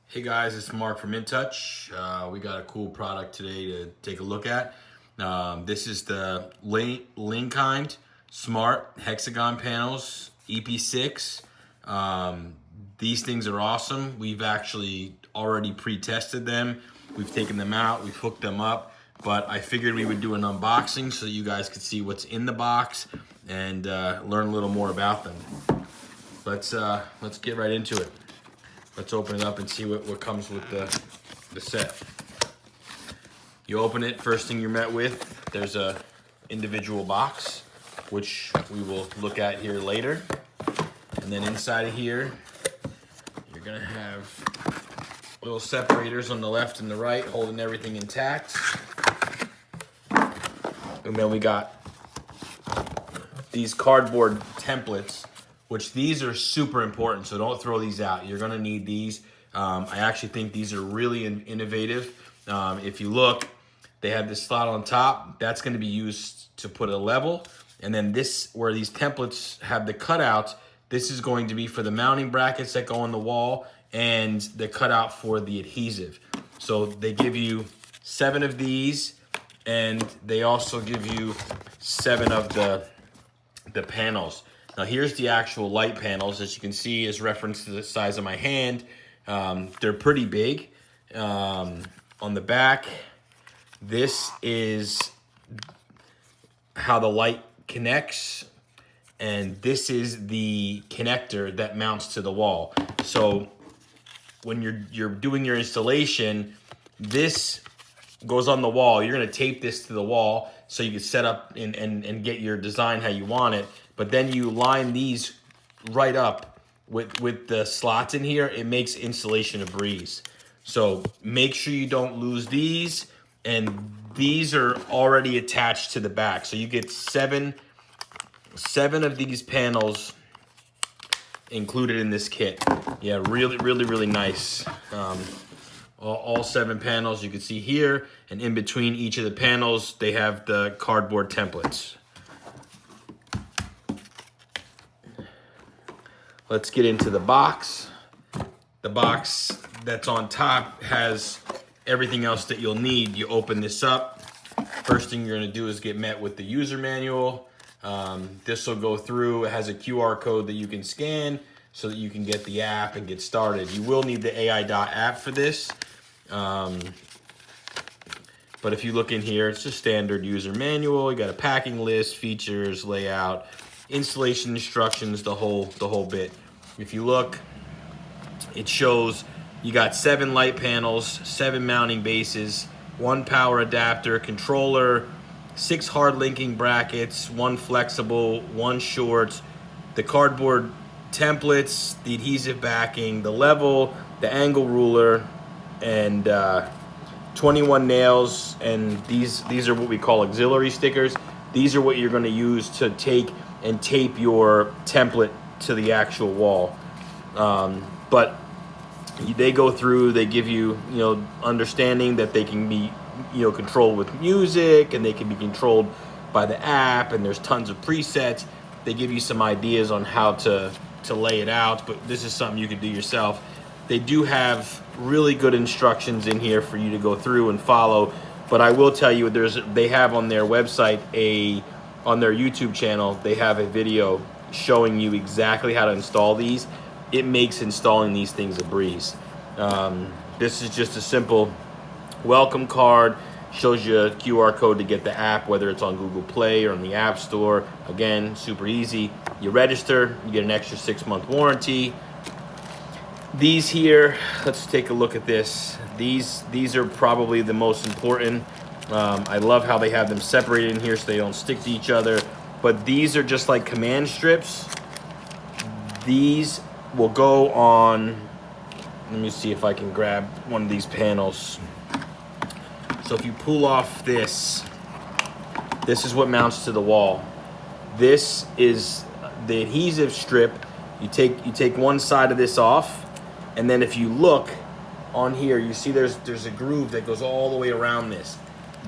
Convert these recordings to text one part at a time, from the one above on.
Hey guys, it's Mark from InTouch. We got a cool product today to take a look at. This is the Linkind Smart Hexagon panels, EP6. These things are awesome. We've actually already pre-tested them. We've taken them out, we've hooked them up, but I figured we would do an unboxing so you guys could see what's in the box and learn a little more about them. Let's get right into it. Let's open it up and see what comes with the set. You open it, first thing you're met with, there's a individual box, which we will look at here later. And then inside of here, you're gonna have little separators on the left and the right, holding everything intact. And then we got these cardboard templates, which these are super important, so don't throw these out. You're gonna need these. I actually think these are really innovative. If you look, they have this slot on top. That's gonna be used to put a level. And then this, where these templates have the cutouts, this is going to be for the mounting brackets that go on the wall and the cutout for the adhesive. So they give you 7 of these, and they also give you 7 of the panels. Now here's the actual light panels. As you can see, is referenced to the size of my hand. They're pretty big. On the back, this is how the light connects, and this is the connector that mounts to the wall. So when you're doing your installation, this goes on the wall. You're gonna tape this to the wall so you can set up and get your design how you want it. But then you line these right up with the slots in here. It makes installation a breeze. So make sure you don't lose these. And these are already attached to the back. So you get seven of these panels included in this kit. Yeah, really nice. All 7 panels you can see here. And in between each of the panels, they have the cardboard templates. Let's get into the box. The box that's on top has everything else that you'll need. You open this up. First thing you're gonna do is get met with the user manual. This will go through. It has a QR code that you can scan so that you can get the app and get started. You will need the AI.app app for this. But if you look in here, it's just standard user manual. You got a packing list, features, layout, installation instructions, the whole bit. If you look, it shows you got 7 light panels, 7 mounting bases, 1 power adapter, controller, 6 hard linking brackets, 1 flexible, 1 short, the cardboard templates, the adhesive backing, the level, the angle ruler, and 21 nails. And these are what we call auxiliary stickers. These are what you're going to use to take and tape your template to the actual wall. But they go through, they give you, understanding that they can be, controlled with music, and they can be controlled by the app, and there's tons of presets. They give you some ideas on how to lay it out, but this is something you can do yourself. They do have really good instructions in here for you to go through and follow, but I will tell you, they have on their website on their YouTube channel, they have a video showing you exactly how to install these. It makes installing these things a breeze. This is just a simple welcome card. Shows you a QR code to get the app, whether it's on Google Play or on the App Store. Again, super easy. You register, you get an extra 6-month warranty. These here, let's take a look at this. These are probably the most important. I love how they have them separated in here so they don't stick to each other. But these are just like command strips. These will go on, let me see if I can grab one of these panels. So if you pull off this is what mounts to the wall. This is the adhesive strip. You take one side of this off, and then if you look on here, you see there's a groove that goes all the way around this.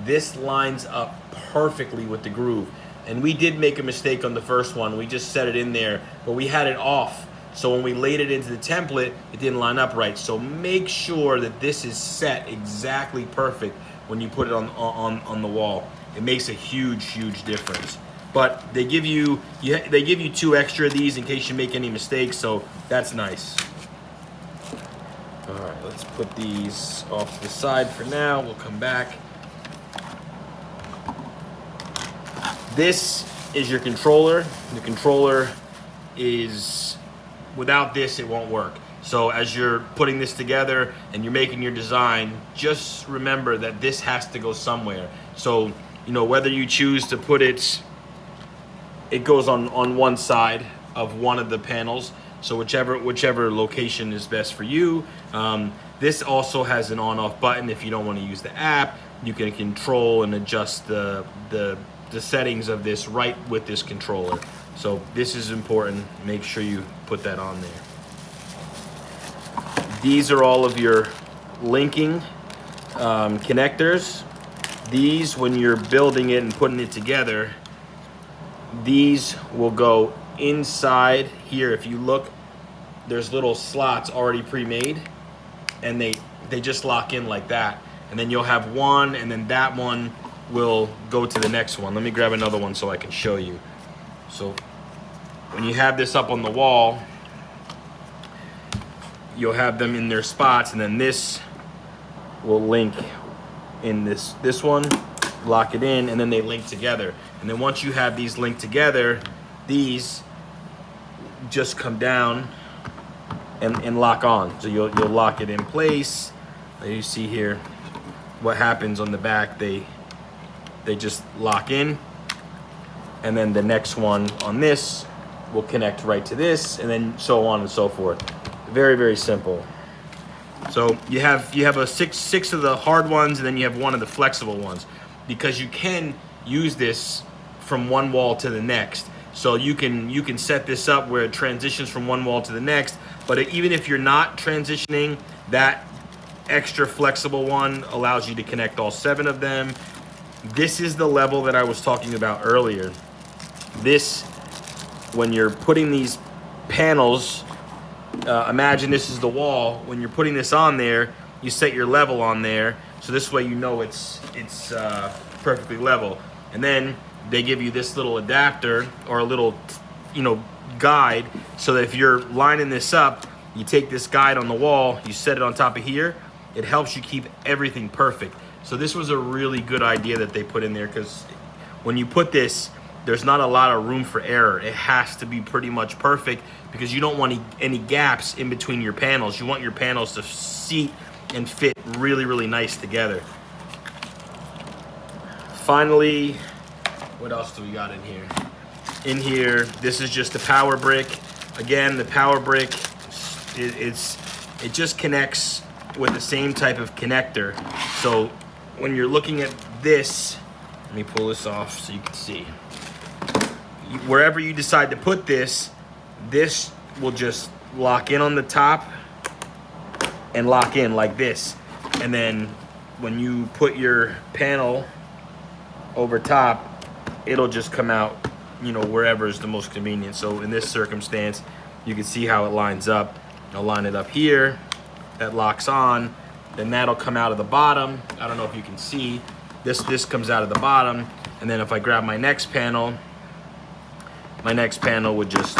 This lines up perfectly with the groove. And we did make a mistake on the first one. We just set it in there, but we had it off. So when we laid it into the template, it didn't line up right. So make sure that this is set exactly perfect when you put it on the wall. It makes a huge difference. But they give you 2 extra of these in case you make any mistakes, so that's nice. All right, let's put these off to the side for now. We'll come back. This is your controller. The controller is, without this, it won't work. So as you're putting this together and you're making your design, just remember that this has to go somewhere. So, you know, whether you choose to put it goes on one side of one of the panels. So whichever location is best for you. This also has an on-off button. If you don't want to use the app, you can control and adjust the settings of this right with this controller. So this is important. Make sure you put that on there. These are all of your linking connectors. These, when you're building it and putting it together, these will go inside here. If you look, there's little slots already pre-made, and they just lock in like that. And then you'll have one, and then that one will go to the next one. Let me grab another one so I can show you. So when you have this up on the wall, you'll have them in their spots, and then this will link in this one, lock it in, and then they link together. And then once you have these linked together, these just come down and lock on. So you'll lock it in place. And you see here what happens on the back. They just lock in, and then the next one on this will connect right to this, and then so on and so forth. Very simple. So you have a six of the hard ones, and then you have one of the flexible ones, because you can use this from one wall to the next. So you can set this up where it transitions from one wall to the next, but even if you're not transitioning, that extra flexible one allows you to connect all 7 of them. This is the level that I was talking about earlier. This, when you're putting these panels, imagine this is the wall. When you're putting this on there, you set your level on there, so this way you know it's perfectly level. And then they give you this little adapter or a little, guide, so that if you're lining this up, you take this guide on the wall, you set it on top of here. It helps you keep everything perfect. So this was a really good idea that they put in there, because when you put this, there's not a lot of room for error. It has to be pretty much perfect, because you don't want any gaps in between your panels. You want your panels to seat and fit really nice together. Finally, what else do we got in here? In here, this is just the power brick. Again, the power brick, it just connects with the same type of connector. So when you're looking at this, let me pull this off so you can see. Wherever you decide to put this will just lock in on the top and lock in like this. And then when you put your panel over top, it'll just come out, wherever is the most convenient. So in this circumstance, you can see how it lines up. I'll line it up here, that locks on, then that'll come out of the bottom. I don't know if you can see, this comes out of the bottom, and then if I grab my next panel would just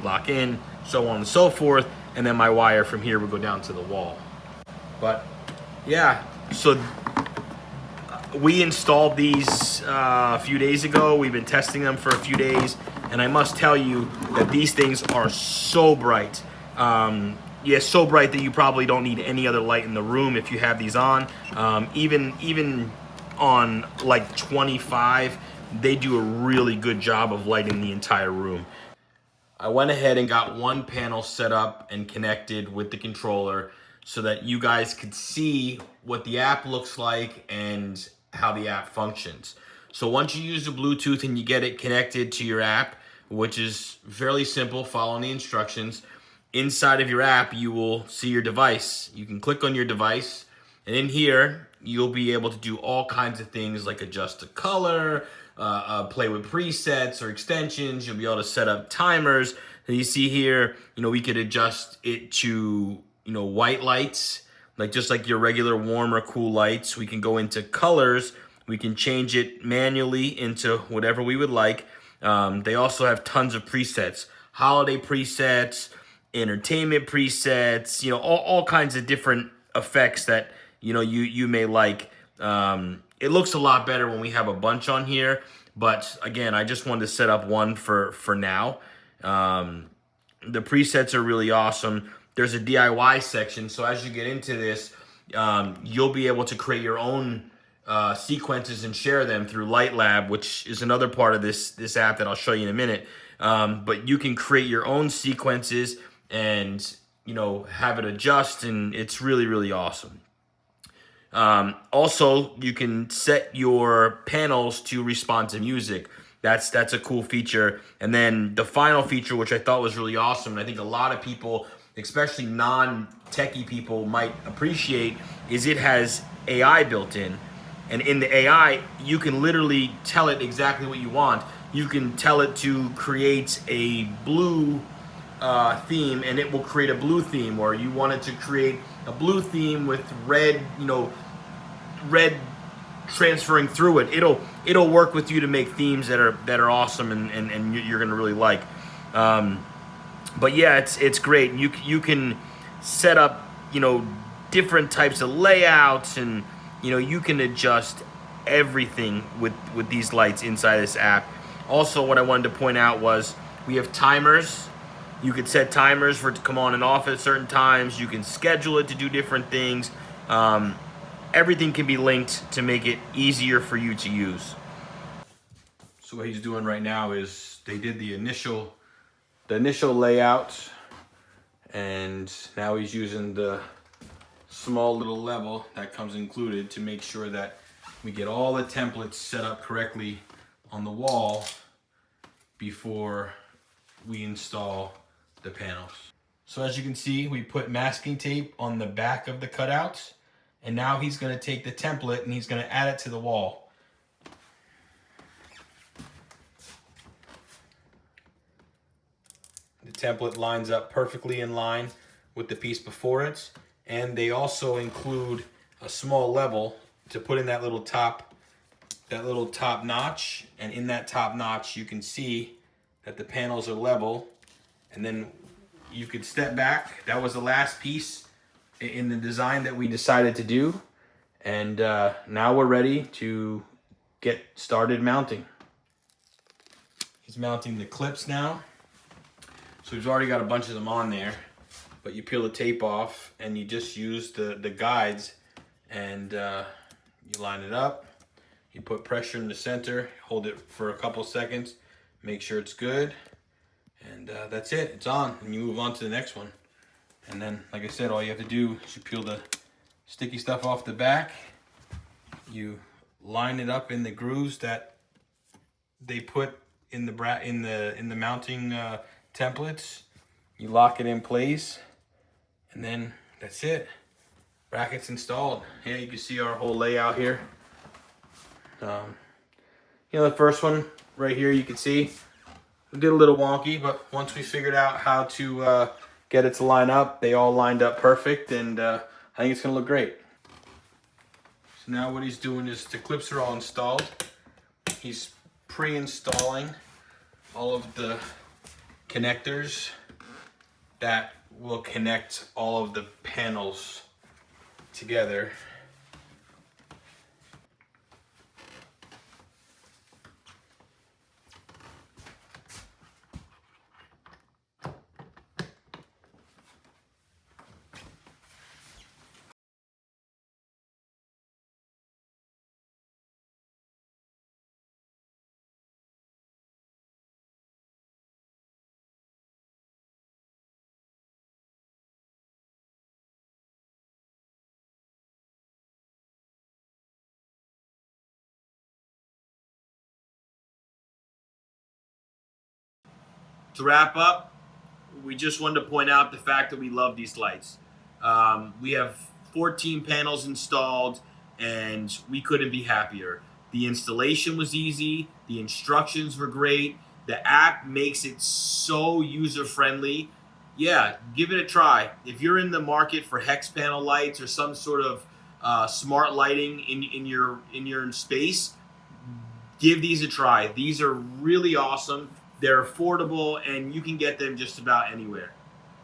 lock in, so on and so forth, and then my wire from here would go down to the wall. But yeah, so we installed these a few days ago. We've been testing them for a few days, and I must tell you that these things are so bright. So bright that you probably don't need any other light in the room if you have these on. Even on like 25, they do a really good job of lighting the entire room. I went ahead and got one panel set up and connected with the controller so that you guys could see what the app looks like and how the app functions. So once you use the Bluetooth and you get it connected to your app, which is fairly simple, following the instructions, inside of your app, you will see your device. You can click on your device, and in here, you'll be able to do all kinds of things like adjust the color, play with presets or extensions. You'll be able to set up timers, And you see here, we could adjust it to, white lights, like just like your regular warm or cool lights. We can go into colors. We can change it manually into whatever we would like. They also have tons of presets, holiday presets, entertainment presets, all kinds of different effects that, you may like. It looks a lot better when we have a bunch on here. But again, I just wanted to set up one for now. The presets are really awesome. There's a DIY section, so as you get into this, you'll be able to create your own sequences and share them through Light Lab, which is another part of this app that I'll show you in a minute. But you can create your own sequences and have it adjust, and it's really, really awesome. Also, you can set your panels to respond to music. That's a cool feature. And then the final feature, which I thought was really awesome, and I think a lot of people, especially non-techie people, might appreciate, is it has AI built in. And in the AI, you can literally tell it exactly what you want. You can tell it to create a blue theme, and it will create a blue theme, or you want it to create a blue theme with red, red transferring through it. It'll work with you to make themes that are awesome and you're gonna really like. But yeah, it's great. You can set up different types of layouts, and you can adjust everything with these lights inside this app. Also, what I wanted to point out was we have timers. You could set timers for it to come on and off at certain times. You can schedule it to do different things. Everything can be linked to make it easier for you to use. So what he's doing right now is they did the initial layout, and now he's using the small little level that comes included to make sure that we get all the templates set up correctly on the wall before we install the panels. So as you can see, we put masking tape on the back of the cutouts, and now he's going to take the template and he's going to add it to the wall. The template lines up perfectly in line with the piece before it, and they also include a small level to put in that little top notch, and in that top notch you can see that the panels are level, and then you could step back. That was the last piece in the design that we decided to do, and now we're ready to get started mounting. He's mounting the clips now. So we've already got a bunch of them on there, but you peel the tape off and you just use the guides, and you line it up. You put pressure in the center, hold it for a couple seconds, make sure it's good, and that's it. It's on, and you move on to the next one. And then, like I said, all you have to do is you peel the sticky stuff off the back. You line it up in the grooves that they put in the mounting templates. You lock it in place, and then that's it. Brackets installed. Yeah, you can see our whole layout here. The first one right here, you can see we did a little wonky, but once we figured out how to get it to line up, they all lined up perfect, and I think it's gonna look great. So now what he's doing is the clips are all installed. He's pre-installing all of the connectors that will connect all of the panels together. To wrap up, we just wanted to point out the fact that we love these lights. We have 14 panels installed, and we couldn't be happier. The installation was easy, the instructions were great, The app makes it so user-friendly. Yeah, give it a try. If you're in the market for hex panel lights or some sort of smart lighting in your space, give these a try. These are really awesome. They're affordable, and you can get them just about anywhere.